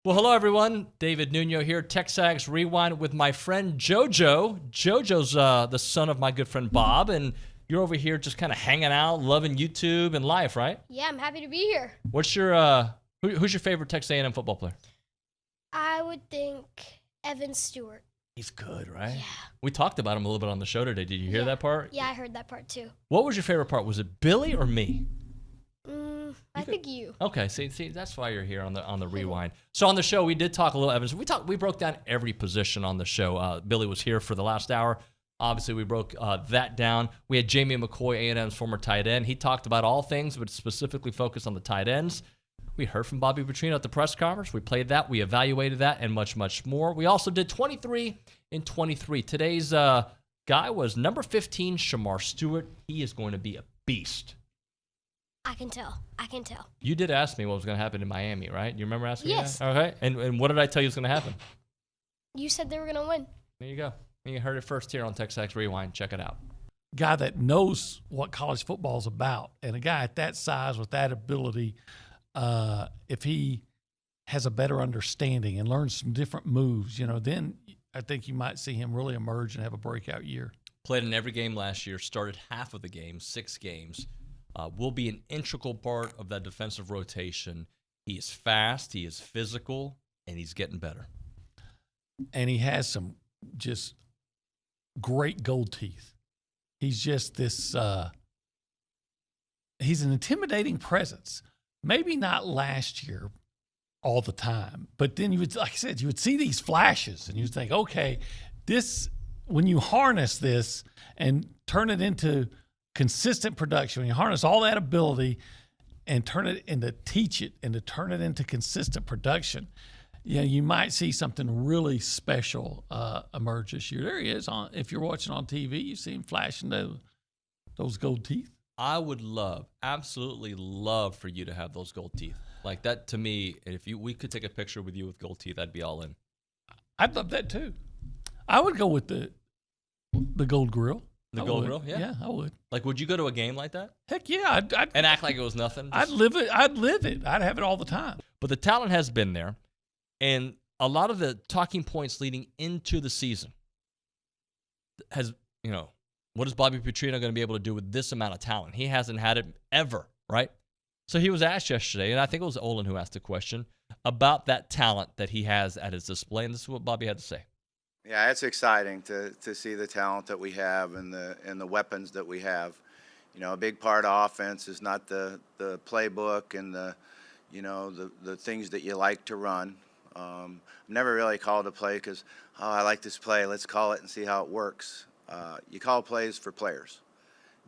Well, hello, everyone. David Nuno here, TexAgs Rewind with my friend JoJo. JoJo's the son of my good friend Bob, and you're over here just kind of hanging out, loving YouTube and life, right? Yeah, I'm happy to be here. What's your who's your favorite Texas A&M football player? I would think Evan Stewart. He's good, right? Yeah. We talked about him a little bit on the show today. Did you hear that part? Yeah, I heard that part too. What was your favorite part? Was it Billy or me? I think you. Okay, see, that's why you're here on the rewind. So on the show, we did talk a little Evans. We broke down every position on the show. Billy was here for the last hour. Obviously, we broke that down. We had Jamie McCoy, A&M's former tight end. He talked about all things, but specifically focused on the tight ends. We heard from Bobby Petrino at the press conference. We played that. We evaluated that and much, much more. We also did 23 in 23. Today's guy was number 15, Shamar Stewart. He is going to be a beast. I can tell. You did ask me what was going to happen in Miami, right? You remember asking me Yes. that? Okay. And what did I tell you was going to happen? You said they were going to win. There you go. You heard it first here on TexAgs Rewind. Check it out. Guy that knows what college football is about, and a guy at that size with that ability, if he has a better understanding and learns some different moves, then I think you might see him really emerge and have a breakout year. Played in every game last year, started half of the games, 6 games. Will be an integral part of that defensive rotation. He is fast, he is physical, and he's getting better. And he has some just great gold teeth. He's just this he's an intimidating presence. Maybe not last year all the time, but then you would, like I said, you would see these flashes and you would think, okay, this, when you harness this and turn it into consistent production, when you harness all that ability and turn it into teach it and to turn it into consistent production, you might see something really special emerge this year. There he is. If you're watching on TV, you see him flashing those gold teeth. I would absolutely love for you to have those gold teeth. Like that to me, if we could take a picture with you with gold teeth, I'd be all in. I'd love that too. I would go with the gold grill. The gold grill? Yeah. Yeah, I would. Like, would you go to a game like that? Heck yeah. And act like it was nothing? I'd live it. I'd have it all the time. But the talent has been there. And a lot of the talking points leading into the season has, what is Bobby Petrino going to be able to do with this amount of talent? He hasn't had it ever, right? So he was asked yesterday, and I think it was Olin who asked the question, about that talent that he has at his display. And this is what Bobby had to say. Yeah, it's exciting to see the talent that we have and the weapons that we have. A big part of offense is not the playbook and the things that you like to run. I'm never really called a play because, I like this play, let's call it and see how it works. You call plays for players,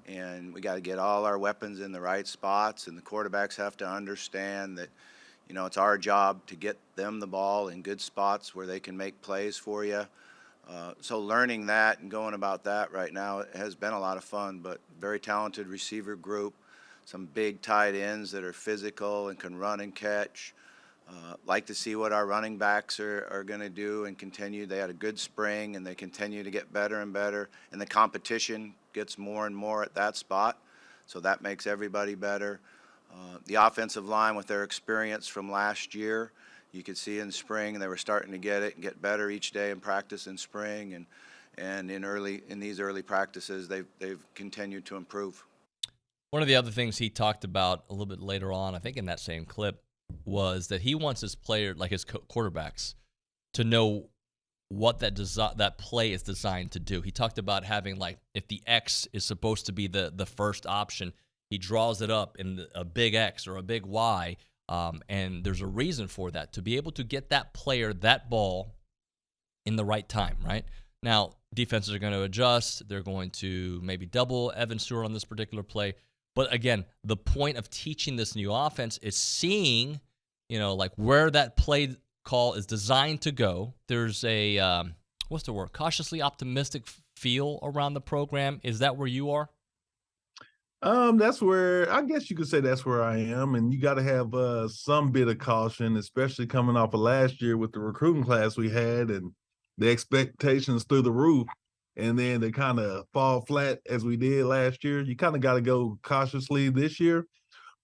and we got to get all our weapons in the right spots, and the quarterbacks have to understand that, it's our job to get them the ball in good spots where they can make plays for you. So learning that and going about that right now has been a lot of fun, but very talented receiver group, some big tight ends that are physical and can run and catch. Like to see what our running backs are going to do and continue. They had a good spring, and they continue to get better and better, and the competition gets more and more at that spot, so that makes everybody better. The offensive line, with their experience from last year, you could see in spring they were starting to get it and get better each day in practice in spring, and in these early practices they've continued to improve. One of the other things he talked about a little bit later on, I think in that same clip, was that he wants his player, like his quarterbacks, to know what that play is designed to do. He talked about having, like, if the X is supposed to be the first option, he draws it up in a big X or a big Y, and there's a reason for that, to be able to get that player that ball in the right time, right? Now, defenses are going to adjust. They're going to maybe double Evan Stewart on this particular play. But again, the point of teaching this new offense is seeing, like where that play call is designed to go. There's a, what's the word, cautiously optimistic feel around the program. Is that where you are? That's where, I guess you could say that's where I am. And you got to have some bit of caution, especially coming off of last year with the recruiting class we had and the expectations through the roof. And then they kind of fall flat as we did last year. You kind of got to go cautiously this year.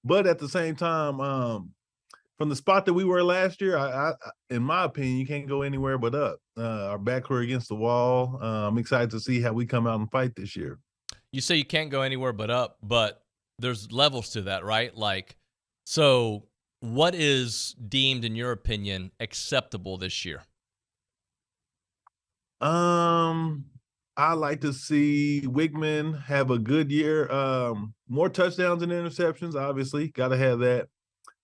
But at the same time, from the spot that we were last year, I in my opinion, you can't go anywhere but up. Our backs were against the wall. I'm excited to see how we come out and fight this year. You say you can't go anywhere but up, but there's levels to that, right? Like, so what is deemed, in your opinion, acceptable this year? I like to see Wigman have a good year. More touchdowns and interceptions, obviously. Got to have that.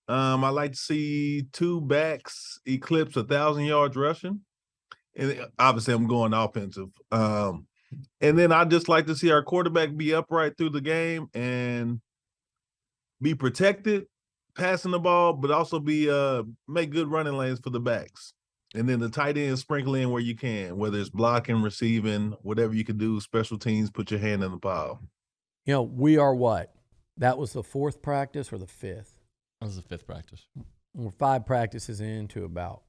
I like to see 2 backs eclipse 1,000 yards rushing. And obviously, I'm going offensive. And then I just like to see our quarterback be upright through the game and be protected, passing the ball, but also be make good running lanes for the backs. And then the tight ends sprinkle in where you can, whether it's blocking, receiving, whatever you can do, special teams, put your hand in the pile. You know, we are what? That was the 4th practice or the 5th? That was the 5th practice. We're 5 practices into about,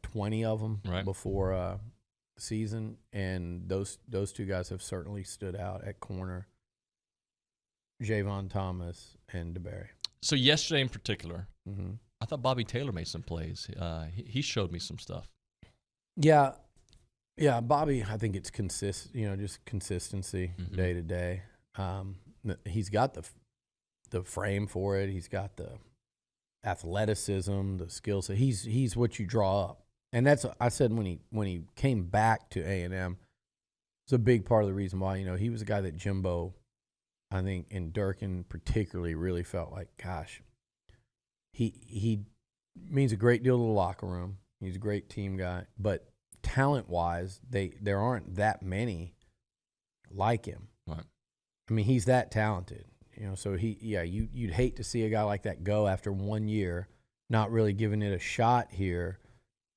20 of them right before the season. And those 2 guys have certainly stood out at corner, Javon Thomas and DeBerry. So yesterday in particular, Mm-hmm. I thought Bobby Taylor made some plays. He showed me some stuff. Yeah, Bobby, I think it's just consistency day to day. He's got the frame for it. He's got the athleticism, the skill set. He's what you draw up. And that's, I said when he came back to A&M, it's a big part of the reason why, he was a guy that Jimbo, I think, and Durkin particularly really felt like, gosh, he means a great deal to the locker room. He's a great team guy, but talent-wise, there aren't that many like him. Right. I mean, he's that talented, So you'd hate to see a guy like that go after 1 year, not really giving it a shot here,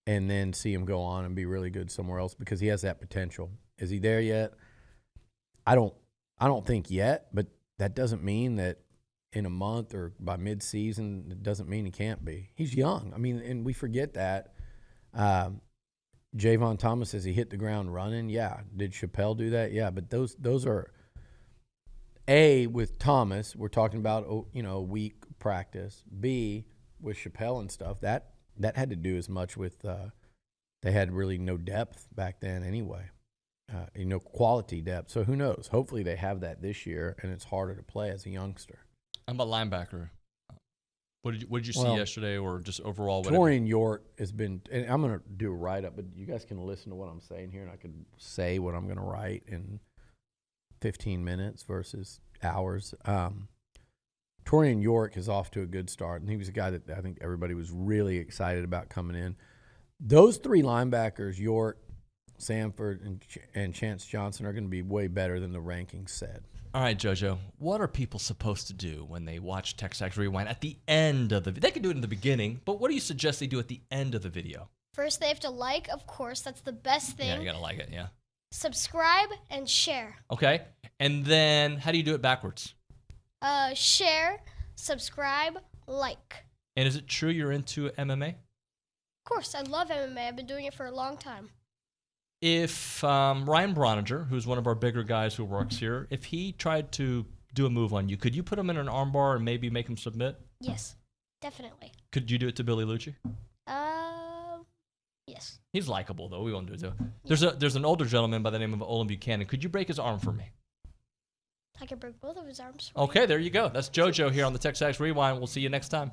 and then see him go on and be really good somewhere else because he has that potential. Is he there yet? I don't think yet, but that doesn't mean that in a month or by mid-season, it doesn't mean he can't be. He's young. I mean, and we forget that. Javon Thomas, as he hit the ground running, yeah. Did Chappelle do that? Yeah, but those are A, with Thomas, we're talking about a week practice. B, with Chappelle and stuff, that had to do as much with they had really no depth back then anyway. Quality depth. So who knows? Hopefully they have that this year, and it's harder to play as a youngster. How about linebacker? What did you see yesterday, or just overall? Torian York has been, and I'm going to do a write-up, but you guys can listen to what I'm saying here, and I can say what I'm going to write in 15 minutes versus hours. Torian York is off to a good start, and he was a guy that I think everybody was really excited about coming in. Those 3 linebackers, York, Sanford, and Chance Johnson, are going to be way better than the rankings said. All right, JoJo, what are people supposed to do when they watch TexAgs Rewind at the end of the video? They can do it in the beginning, but what do you suggest they do at the end of the video? First, they have to like, of course. That's the best thing. Yeah, you got to like it, yeah. Subscribe and share. Okay, and then how do you do it backwards? Share, subscribe, like. And is it true you're into MMA? Of course, I love MMA. I've been doing it for a long time. If Ryan Broniger, who's one of our bigger guys who works here, if he tried to do a move on you, could you put him in an armbar and maybe make him submit? Yes, definitely. Could you do it to Billy Liucci? Yes. He's likable, though. We won't do it to him. There's an older gentleman by the name of Olin Buchanan. Could you break his arm for me? I can break both of his arms. Okay, there you go. That's JoJo here on the TexAgs Rewind. We'll see you next time.